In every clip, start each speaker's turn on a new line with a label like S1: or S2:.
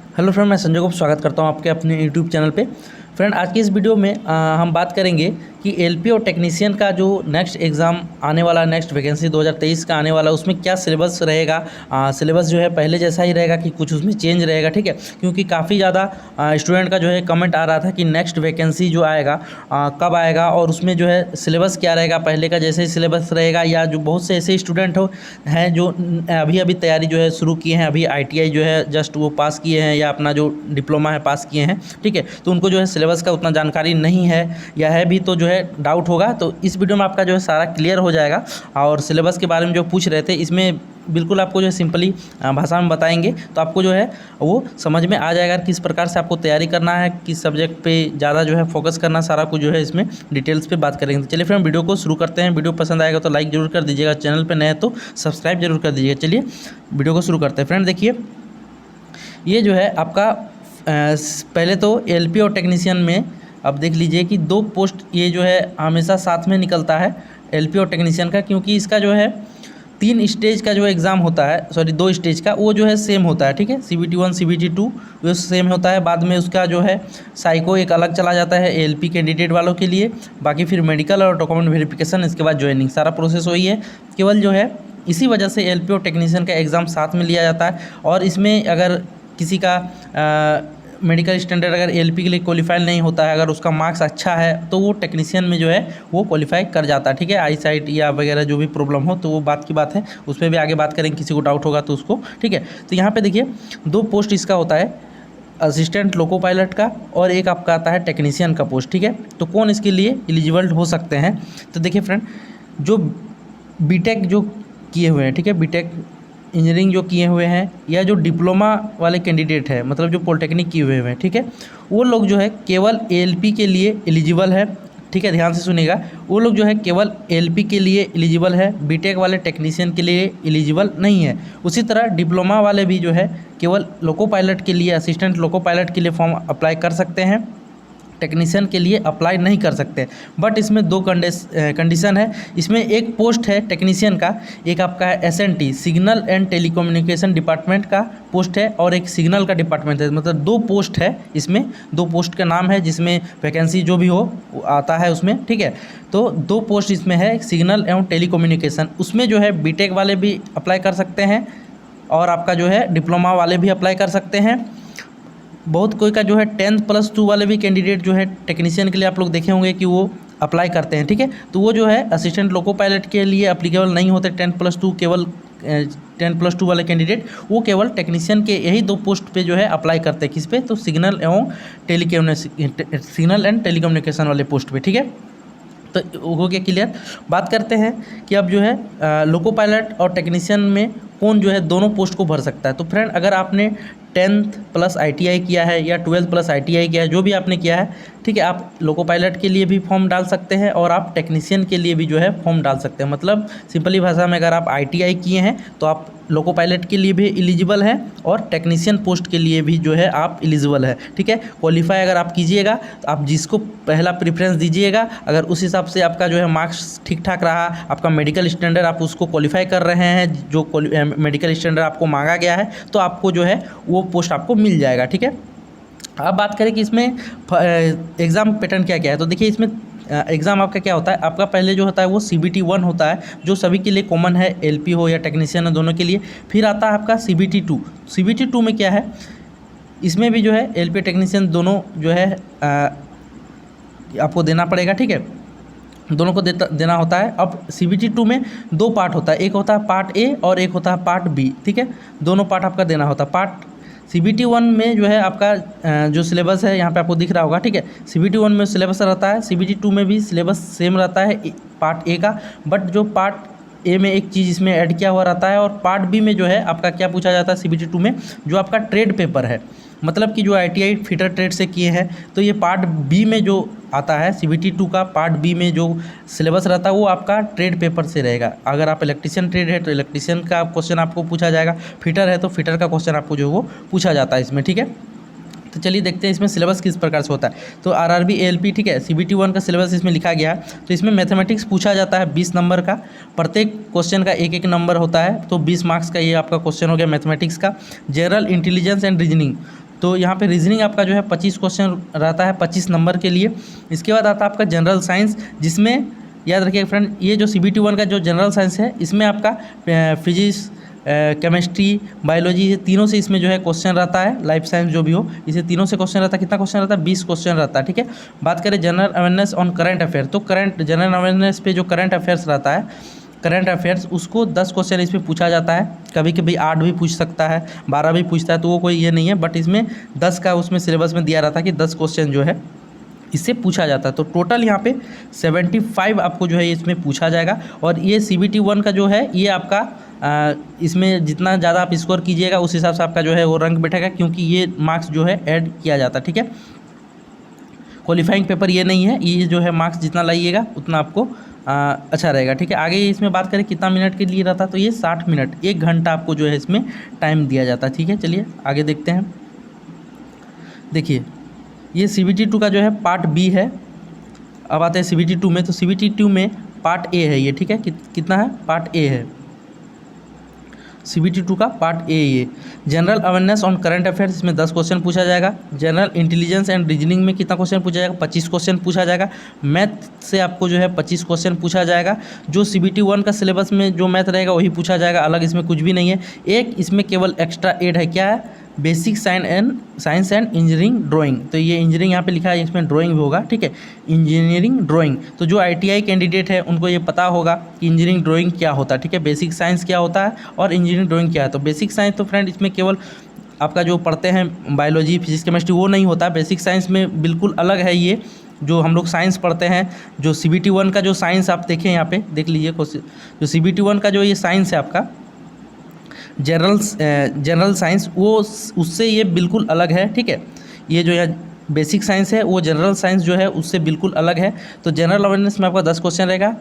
S1: Hello friend, मैं संजय को स्वागत करता हूं आपके अपने यूट्यूब चैनल पे। फ्रेंड, आज की इस वीडियो में हम बात करेंगे कि एलपी और टेक्नीशियन का जो नेक्स्ट एग्ज़ाम आने वाला, नेक्स्ट वैकेंसी 2023 का आने वाला, उसमें क्या सिलेबस रहेगा। सिलेबस जो है पहले जैसा ही रहेगा कि कुछ उसमें चेंज रहेगा, ठीक है। क्योंकि काफ़ी ज़्यादा स्टूडेंट का जो है कमेंट आ रहा था कि नेक्स्ट वैकेंसी जो आएगा कब आएगा और उसमें जो है सिलेबस क्या रहेगा, पहले का जैसे ही सिलेबस रहेगा, या जो बहुत से ऐसे स्टूडेंट हैं जो अभी अभी तैयारी जो है शुरू किए हैं, अभी आईटीआई जो है जस्ट वो पास किए हैं या अपना जो डिप्लोमा है पास किए हैं, ठीक है। तो उनको जो है सिलेबस का उतना जानकारी नहीं है, या है भी तो जो है डाउट होगा। तो इस वीडियो में आपका जो है सारा क्लियर हो जाएगा। और सिलेबस के बारे में जो पूछ रहे थे, इसमें बिल्कुल आपको जो है सिंपली भाषा में बताएंगे, तो आपको जो है वो समझ में आ जाएगा किस प्रकार से आपको तैयारी करना है, किस सब्जेक्ट पे ज़्यादा जो है फोकस करना, सारा कुछ जो है इसमें डिटेल्स पे बात करेंगे। तो चलिए फ्रेंड, वीडियो को शुरू करते हैं। वीडियो पसंद आएगा तो लाइक जरूर कर दीजिएगा, चैनल पर नए हैं तो सब्सक्राइब जरूर कर दीजिएगा। चलिए वीडियो को शुरू करते हैं। फ्रेंड देखिए, ये जो है आपका पहले तो एलपी और टेक्नीशियन में अब देख लीजिए कि दो पोस्ट ये जो है हमेशा साथ में निकलता है, एलपी और टेक्नीशियन का, क्योंकि इसका जो है 3 स्टेज का जो एग्ज़ाम होता है, सॉरी 2 स्टेज का, वो जो है सेम होता है, ठीक है। CBT 1 CBT 2 वो सेम होता है। बाद में उसका जो है साइको एक अलग चला जाता है एलपी कैंडिडेट वालों के लिए। बाकी फिर मेडिकल और डॉक्यूमेंट वेरिफिकेशन, इसके बाद ज्वाइनिंग, सारा प्रोसेस वही है। केवल जो है इसी वजह से एलपी और टेक्नीशियन का एग्ज़ाम साथ में लिया जाता है। और इसमें अगर किसी का मेडिकल स्टैंडर्ड अगर एलपी के लिए क्वालिफाई नहीं होता है, अगर उसका मार्क्स अच्छा है तो वो टेक्नीशियन में जो है वो क्वालिफाई कर जाता है, ठीक है। आई साइट या वगैरह जो भी प्रॉब्लम हो तो वो बात की बात है, उस पर भी आगे बात करेंगे, किसी को डाउट होगा तो उसको, ठीक है। तो यहाँ पे देखिए 2 पोस्ट इसका होता है, असिस्टेंट लोको पायलट का, और एक आपका आता है टेक्नीशियन का पोस्ट, ठीक है। तो कौन इसके लिए एलिजिबल हो सकते हैं? तो देखिए फ्रेंड, जो बीटेक जो किए हुए हैं, ठीक है, बीटेक इंजीनियरिंग जो किए हुए हैं, या जो डिप्लोमा वाले कैंडिडेट है, मतलब जो पॉलिटेक्निक किए हुए हैं, ठीक है, वो लोग जो है केवल एलपी के लिए एलिजिबल है, ठीक है। ध्यान से सुनिएगा, वो लोग जो है केवल एलपी के लिए एलिजिबल है, बीटेक वाले टेक्नीशियन के लिए एलिजिबल नहीं है। उसी तरह डिप्लोमा वाले भी जो है केवल लोको पायलट के लिए, असिस्टेंट लोको पायलट के लिए फॉर्म अप्लाई कर सकते हैं, टेक्नीशियन के लिए अप्लाई नहीं कर सकते। बट इसमें 2 कंडीशन है। इसमें एक पोस्ट है टेक्नीशियन का, एक आपका है SNT, signal and telecommunication department का पोस्ट है, और एक सिग्नल का डिपार्टमेंट है। मतलब 2 पोस्ट है इसमें, 2 पोस्ट का नाम है, जिसमें वैकेंसी जो भी हो आता है उसमें, ठीक है। तो 2 पोस्ट इसमें है, सिग्नल एवं टेलीकम्युनिकेशन। उसमें जो है बीटेक वाले भी अप्लाई कर सकते हैं, और आपका जो है डिप्लोमा वाले भी अप्लाई कर सकते हैं। बहुत कोई का जो है 10+2 वाले भी कैंडिडेट जो है टेक्नीशियन के लिए आप लोग देखे होंगे कि वो अप्लाई करते हैं, ठीक है। तो वो जो है असिस्टेंट लोको पायलट के लिए अप्लीकेबल नहीं होते 10+2, केवल 10+2 वाले कैंडिडेट वो केवल टेक्नीशियन के यही 2 पोस्ट पे जो है अप्लाई करते हैं। किस पे? तो सिग्नल एंड टेलीकम्युनिकेशन वाले पोस्ट पे, ठीक है। तो हो गया क्लियर। बात करते हैं कि अब जो है लोको पायलट और टेक्नीशियन में कौन जो है दोनों पोस्ट को भर सकता है। तो फ्रेंड, अगर आपने 10th+ ITI किया है या 12th+ ITI किया है, जो भी आपने किया है, ठीक है, आप लोको पायलट के लिए भी फॉर्म डाल सकते हैं, और आप टेक्नीशियन के लिए भी जो है फॉर्म डाल सकते हैं। मतलब सिंपली भाषा में, अगर आप ITI किए हैं तो आप लोको पायलट के लिए भी एलिजिबल हैं, और टेक्नीशियन पोस्ट के लिए भी जो है आप एलिजिबल है, ठीक है। क्वालिफाई अगर आप कीजिएगा तो आप जिसको पहला प्रेफरेंस दीजिएगा, अगर उस हिसाब से आपका जो है मार्क्स ठीक ठाक रहा, आपका मेडिकल स्टैंडर्ड आप उसको क्वालिफाई कर रहे हैं, जो मेडिकल स्टैंडर्ड आपको मांगा गया है, तो आपको जो है वो पोस्ट आपको मिल जाएगा, ठीक है। अब बात करें कि इसमें एग्ज़ाम पैटर्न क्या क्या है। तो देखिए, इसमें एग्ज़ाम आपका क्या होता है, आपका पहले जो होता है वो CBT 1 होता है, जो सभी के लिए कॉमन है, एलपी हो या टेक्नीशियन हो, दोनों के लिए। फिर आता है आपका CBT 2। CBT 2 में क्या है, इसमें भी जो है एलपी टेक्नीशियन दोनों जो है आपको देना पड़ेगा, ठीक है, दोनों को देना होता है। अब CBT 2 में 2 पार्ट होता है, एक होता है पार्ट ए और एक होता है पार्ट बी, ठीक है। दोनों पार्ट आपका देना होता है। पार्ट CBT 1 में जो है आपका जो सिलेबस है यहाँ पे आपको दिख रहा होगा, ठीक है। CBT 1 में सिलेबस रहता है, CBT 2 में भी सिलेबस सेम रहता है पार्ट ए का। बट जो पार्ट ए में एक चीज़ इसमें ऐड किया हुआ रहता है, और पार्ट बी में जो है आपका क्या पूछा जाता है CBT 2 में, जो आपका ट्रेड पेपर है, मतलब कि जो ITI फिटर ट्रेड से किए हैं, तो ये पार्ट बी में जो आता है CBT 2 का, पार्ट बी में जो सिलेबस रहता है वो आपका ट्रेड पेपर से रहेगा। अगर आप इलेक्ट्रीशियन ट्रेड है तो इलेक्ट्रीशियन का क्वेश्चन आपको पूछा जाएगा, फिटर है तो फिटर का क्वेश्चन आपको जो वो पूछा जाता है इसमें, ठीक है। तो चलिए देखते हैं इसमें सिलेबस किस प्रकार से होता है। तो RRB ALP, ठीक है, CBT 1 का सिलेबस इसमें लिखा गया है। तो इसमें मैथमेटिक्स पूछा जाता है 20 नंबर का, प्रत्येक क्वेश्चन का 1-1 नंबर होता है, तो 20 मार्क्स का ये आपका क्वेश्चन हो गया मैथमेटिक्स का। जनरल इंटेलिजेंस एंड रीजनिंग तो यहाँ पे रीजनिंग आपका जो है 25 क्वेश्चन रहता है 25 नंबर के लिए। इसके बाद आता है आपका जनरल साइंस, जिसमें याद रखिए फ्रेंड, ये जो CBT 1 का जो जनरल साइंस है इसमें आपका फिजिक्स, केमिस्ट्री, बायोलॉजी, ये तीनों से इसमें जो है क्वेश्चन रहता है। लाइफ साइंस जो भी हो, इसे तीनों से क्वेश्चन रहता है। कितना क्वेश्चन रहता है? 20 क्वेश्चन रहता है, ठीक है। बात करें general awareness on current affair, तो करंट जनरल अवेयरनेस पे जो करंट अफेयर्स रहता है, करंट अफेयर्स, उसको 10 क्वेश्चन इसमें पूछा जाता है। कभी कभी 8 भी पूछ सकता है, 12 भी पूछता है, तो वो कोई ये नहीं है, बट इसमें 10 का उसमें सिलेबस में दिया रहता है कि 10 क्वेश्चन जो है इससे पूछा जाता है। तो टोटल यहाँ पे 75 आपको जो है इसमें पूछा जाएगा। और ये CBT 1 का जो है ये आपका इसमें जितना ज़्यादा आप स्कोर कीजिएगा उस हिसाब से आपका जो है वो रैंक बैठेगा, क्योंकि ये मार्क्स जो है ऐड किया जाता है, ठीक है। क्वालिफाइंग पेपर ये नहीं है, ये जो है मार्क्स जितना लाइएगा उतना आपको अच्छा रहेगा, ठीक है। आगे इसमें बात करें कितना मिनट के लिए रहता है, तो ये 60 मिनट, 1 घंटा आपको जो है इसमें टाइम दिया जाता है, ठीक है। चलिए आगे देखते हैं। देखिए ये CBT 2 का जो है पार्ट बी है। अब आते हैं CBT 2 में, तो CBT 2 में पार्ट ए है ये, ठीक है। कितना है? पार्ट ए है CBT 2 का पार्ट ए। ये general awareness on current affairs, इसमें 10 क्वेश्चन पूछा जाएगा। जनरल इंटेलिजेंस एंड रीजनिंग में कितना क्वेश्चन पूछा जाएगा? 25 क्वेश्चन पूछा जाएगा। मैथ से आपको जो है 25 क्वेश्चन पूछा जाएगा। जो CBT 1 का सिलेबस में जो मैथ रहेगा वही पूछा जाएगा, अलग इसमें कुछ भी नहीं है। एक इसमें केवल एक्स्ट्रा एड है, क्या है? Basic science and engineering drawing. तो ये इंजीनियरिंग यहाँ पे लिखा है, इसमें ड्राइंग भी होगा, ठीक है। इंजीनियरिंग ड्राइंग, तो जो ITI कैंडिडेट है उनको ये पता होगा कि इंजीनियरिंग ड्राइंग क्या होता है, ठीक है। बेसिक साइंस क्या होता है और इंजीनियरिंग ड्राइंग क्या है। तो बेसिक साइंस तो फ्रेंड इसमें केवल आपका जो पढ़ते हैं बायोलॉजी, फिजिक्स, केमिस्ट्री, वो नहीं होता। बेसिक साइंस में बिल्कुल अलग है ये, जो हम लोग साइंस पढ़ते हैं। जो CBT 1 का जो साइंस आप देखें यहाँ पे देख लीजिए, जो CBT 1 का जो ये साइंस है आपका जनरल साइंस, वो उससे ये बिल्कुल अलग है, ठीक है। ये जो है बेसिक साइंस है, वो जनरल साइंस जो है उससे बिल्कुल अलग है। तो जनरल अवेयरनेस में आपका 10 क्वेश्चन रहेगा,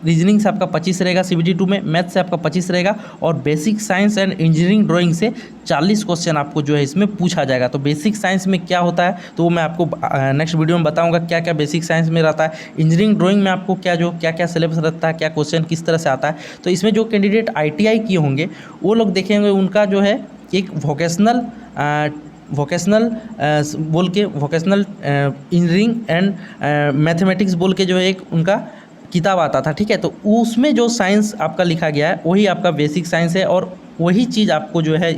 S1: रीजनिंग से आपका 25 रहेगा CBT 2 में, मैथ से आपका 25 रहेगा, और basic science and engineering drawing से 40 क्वेश्चन आपको जो है इसमें पूछा जाएगा। तो बेसिक साइंस में क्या होता है तो वो मैं आपको नेक्स्ट वीडियो में बताऊंगा, क्या क्या बेसिक साइंस में रहता है। इंजीनियरिंग ड्राइंग में आपको क्या क्या सिलेबस रहता है, क्या क्वेश्चन किस तरह से आता है। तो इसमें जो कैंडिडेट ITI किए होंगे वो लोग देखेंगे, उनका जो है एक वोकेशनल इंजीनियरिंग एंड मैथमेटिक्स बोल के जो है एक उनका किताब आता था, ठीक है। तो उसमें जो साइंस आपका लिखा गया है वही आपका बेसिक साइंस है, और वही चीज़ आपको जो है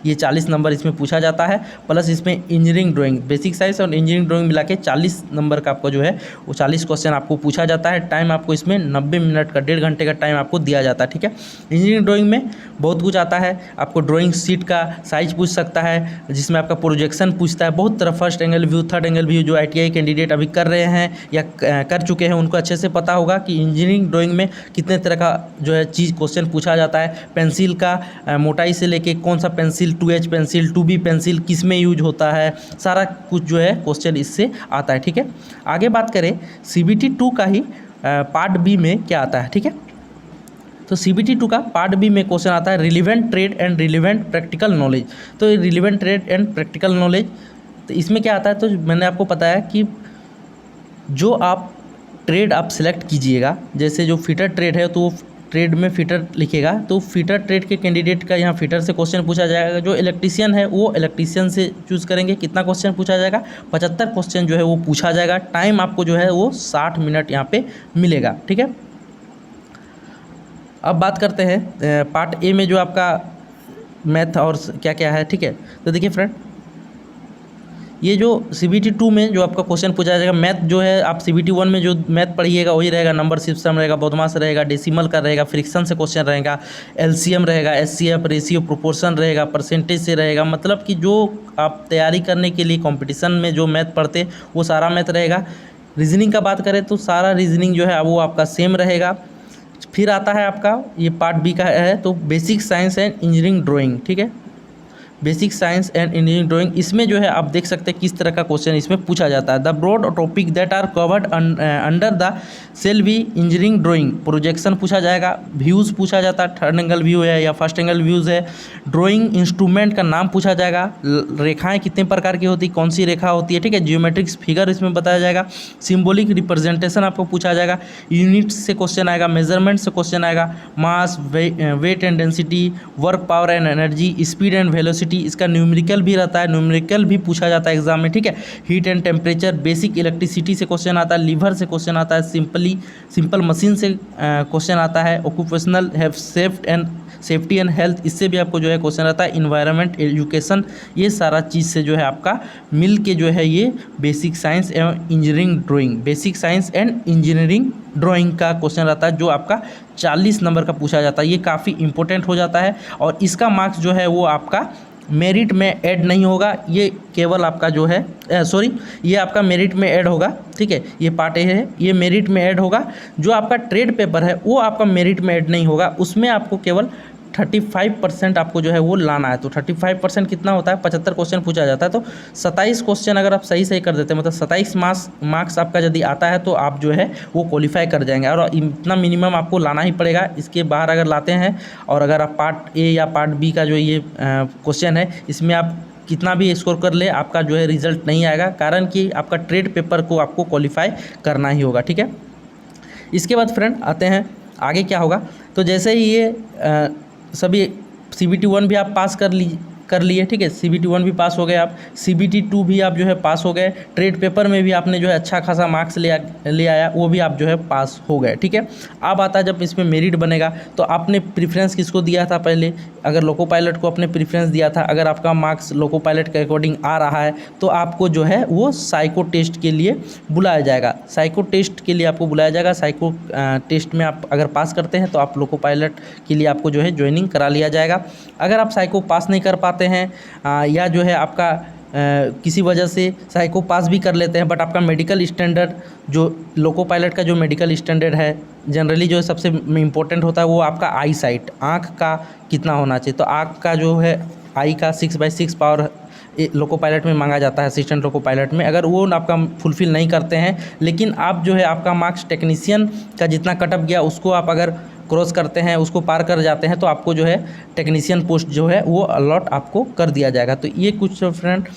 S1: ये 40 नंबर इसमें पूछा जाता है। प्लस इसमें इंजीनियरिंग ड्राइंग, बेसिक साइंस और इंजीनियरिंग ड्राइंग मिला के 40 नंबर का आपको जो है वो 40 क्वेश्चन आपको पूछा जाता है। टाइम आपको इसमें 90 मिनट का, 1.5 घंटे का टाइम आपको दिया जाता है, ठीक है। इंजीनियरिंग ड्राइंग में बहुत कुछ आता है, आपको ड्राइंग शीट का साइज पूछ सकता है, जिसमें आपका प्रोजेक्शन पूछता है, बहुत तरह, first angle view, third angle view. जो ITI कैंडिडेट अभी कर रहे हैं या कर चुके हैं उनको अच्छे से पता होगा कि इंजीनियरिंग ड्राइंग में कितने तरह का जो है चीज़ क्वेश्चन पूछा जाता है। पेंसिल का मोटाई से लेके कौन सा pencil, 2H pencil, 2B pencil किस में यूज होता है, सारा कुछ जो है क्वेश्चन इससे आता है, ठीक है। आगे बात करें CBT 2 का ही पार्ट बी में क्या आता है, ठीक है। तो CBT 2 का पार्ट बी में क्वेश्चन आता है relevant trade and relevant practical knowledge. तो relevant trade and practical knowledge, तो इसमें क्या आता है, तो मैंने आपको बताया कि जो आप ट्रेड आप सिलेक्ट कीजिएगा, जैसे जो फिटर ट्रेड है तो वो ट्रेड में फिटर लिखेगा, तो फिटर ट्रेड के कैंडिडेट का यहाँ फिटर से क्वेश्चन पूछा जाएगा। जो इलेक्ट्रीशियन है वो इलेक्ट्रीशियन से चूज़ करेंगे। कितना क्वेश्चन पूछा जाएगा? 75 क्वेश्चन जो है वो पूछा जाएगा। टाइम आपको जो है वो 60 मिनट यहाँ पे मिलेगा, ठीक है। अब बात करते हैं पार्ट ए में जो आपका मैथ और क्या क्या है, ठीक है। तो देखिए फ्रेंड, ये जो CBT 2 में जो आपका क्वेश्चन पूछा जाएगा, मैथ जो है आप CBT 1 में जो मैथ पढ़िएगा वही रहेगा, नंबर सिस्टम रहेगा, बदमाश रहेगा, डेसिमल का रहेगा, फ्रिक्शन से क्वेश्चन रहेगा, LCM रहेगा, SCF, रेशियो, प्रोपोर्शन रहेगा, परसेंटेज से रहेगा। मतलब कि जो आप तैयारी करने के लिए कंपटीशन में जो मैथ पढ़ते वो सारा मैथ रहेगा। रीजनिंग का बात करें तो सारा रीजनिंग जो है वो आपका सेम रहेगा। फिर आता है आपका ये पार्ट बी का है, तो basic science and engineering drawing, ठीक है। Basic science and engineering drawing, इसमें जो है आप देख सकते हैं किस तरह का क्वेश्चन इसमें पूछा जाता है। The broad topic that are covered under the syllabi engineering drawing, projection पूछा जाएगा, व्यूज़ पूछा जाता है, थर्ड एंगल व्यू है या फर्स्ट एंगल व्यूज़ है, ड्राइंग इंस्ट्रूमेंट का नाम पूछा जाएगा, रेखाएं कितने प्रकार की होती, कौन सी रेखा होती है, ठीक है। जियोमेट्रिक्स फिगर इसमें बताया जाएगा, सिम्बॉलिक रिप्रेजेंटेशन आपको पूछा जाएगा, यूनिट्स से क्वेश्चन आएगा, मेजरमेंट से क्वेश्चन आएगा, mass, weight and density, work, power and energy, speed and velocity, electricity, इसका न्यूमेरिकल भी रहता है, न्यूमेरिकल भी पूछा जाता है एग्जाम में, ठीक है। Heat and temperature, basic electricity से क्वेश्चन आता है, लीवर से क्वेश्चन आता है, सिंपल मशीन से क्वेश्चन आता है, ऑक्यूपेशनल सेफ्टी एंड हेल्थ, इससे भी आपको जो है क्वेश्चन आता है, इन्वायरमेंट, एजुकेशन, ये सारा चीज़ से जो है आपका मिल के जो है ये बेसिक साइंस एवं engineering drawing, basic science and engineering drawing का क्वेश्चन रहता है, जो आपका 40 नंबर का पूछा जाता है। ये काफ़ी इंपॉर्टेंट हो जाता है और इसका मार्क्स जो है वो आपका मेरिट में ऐड नहीं होगा, ये केवल आपका जो है ये आपका मेरिट में ऐड होगा, ठीक है। ये पार्ट ए है, ये मेरिट में ऐड होगा। जो आपका ट्रेड पेपर है वो आपका मेरिट में ऐड नहीं होगा, उसमें आपको केवल 35% आपको जो है वो लाना है। तो 35% कितना होता है, 75 क्वेश्चन पूछा जाता है, तो 27 क्वेश्चन अगर आप सही कर देते हैं, मतलब 27 मार्क्स आपका यदि आता है तो आप जो है वो क्वालिफाई कर जाएंगे। और इतना मिनिमम आपको लाना ही पड़ेगा, इसके बाहर अगर लाते हैं और अगर आप पार्ट ए या पार्ट बी का जो ये क्वेश्चन है इसमें आप कितना भी स्कोर कर ले, आपका जो है रिजल्ट नहीं आएगा, कारण कि आपका ट्रेड पेपर को आपको क्वालिफाई करना ही होगा, ठीक है। इसके बाद फ्रेंड आते हैं आगे क्या होगा। तो जैसे ही ये सभी CBT 1 भी आप पास कर लिए, ठीक है। CBT 1 भी पास हो गए आप, CBT 2 भी आप जो है पास हो गए, ट्रेड पेपर में भी आपने जो है अच्छा खासा मार्क्स ले आया, वो भी आप जो है पास हो गए, ठीक है। अब आता है जब इसमें मेरिट बनेगा तो आपने प्रेफरेंस किसको दिया था पहले, अगर लोको पायलट को आपने प्रेफरेंस दिया था, अगर आपका मार्क्स लोको पायलट के अकॉर्डिंग आ रहा है तो आपको जो है वो साइको टेस्ट के लिए बुलाया जाएगा, साइको टेस्ट के लिए आपको बुलाया जाएगा। साइको टेस्ट में आप अगर पास करते हैं तो आप लोको पायलट के लिए आपको जो है ज्वाइनिंग करा लिया जाएगा। अगर आप साइको पास नहीं कर पाते हैं या जो है आपका किसी वजह से साइको पास भी कर लेते हैं बट आपका मेडिकल स्टैंडर्ड, जो लोको पायलट का जो मेडिकल स्टैंडर्ड है जनरली जो है सबसे इम्पोर्टेंट होता है वो आपका आई साइट, आँख का कितना होना चाहिए। तो आँख का जो है आई का 6/6 पावर लोको पायलट में मांगा जाता है, असिस्टेंट लोको पायलट में। अगर वो आपका फुलफ़िल नहीं करते हैं, लेकिन आप जो है आपका मार्क्स टेक्नीशियन का जितना कटअप गया उसको आप अगर क्रॉस करते हैं, उसको पार कर जाते हैं, तो आपको जो है टेक्नीशियन पोस्ट जो है वो अलॉट आपको कर दिया जाएगा। तो ये कुछ फ्रेंड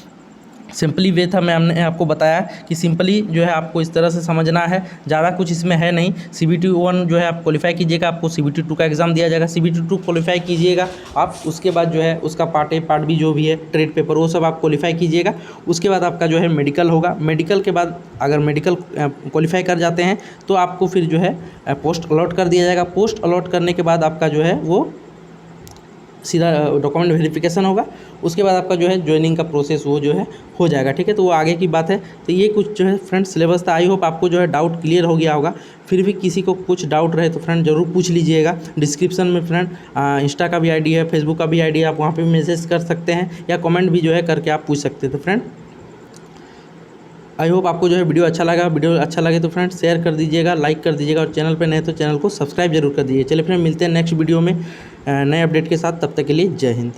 S1: सिंपली वे था, हमने आपको बताया कि सिंपली जो है आपको इस तरह से समझना है, ज़्यादा कुछ इसमें है नहीं। CBT 1 जो है आप क्वालिफाई कीजिएगा, आपको CBT 2 का एग्ज़ाम दिया जाएगा, CBT 2 क्वालिफाई कीजिएगा आप, उसके बाद जो है उसका पार्ट ए पार्ट बी जो भी है ट्रेड पेपर वो सब आप क्वालिफाई कीजिएगा। उसके बाद आपका जो है मेडिकल होगा, मेडिकल के बाद अगर मेडिकल क्वालिफाई कर जाते हैं तो आपको फिर जो है पोस्ट अलॉट कर दिया जाएगा। पोस्ट अलॉट करने के बाद आपका जो है वो सीधा डॉक्यूमेंट वेरिफिकेशन होगा, उसके बाद आपका जो है ज्वाइनिंग का प्रोसेस वो जो है हो जाएगा, ठीक है। तो वो आगे की बात है। तो ये कुछ जो है फ्रेंड सिलेबस था, आई होप आपको जो है डाउट क्लियर हो गया होगा। फिर भी किसी को कुछ डाउट रहे तो फ्रेंड ज़रूर पूछ लीजिएगा। डिस्क्रिप्शन में फ्रेंड इंस्टा का भी आईडी है, फेसबुक का भी आईडी है, आप वहाँ पर मैसेज कर सकते हैं या कमेंट भी जो है करके आप पूछ सकते हैं। तो फ्रेंड आई होप आपको जो है वीडियो अच्छा लगा। वीडियो अच्छा लगे तो फ्रेंड शेयर कर दीजिएगा, लाइक कर दीजिएगा और चैनल पे नए तो चैनल को सब्सक्राइब जरूर कर दीजिए। चलिए फ्रेंड मिलते हैं नेक्स्ट वीडियो में नए अपडेट के साथ, तब तक के लिए जय हिंद।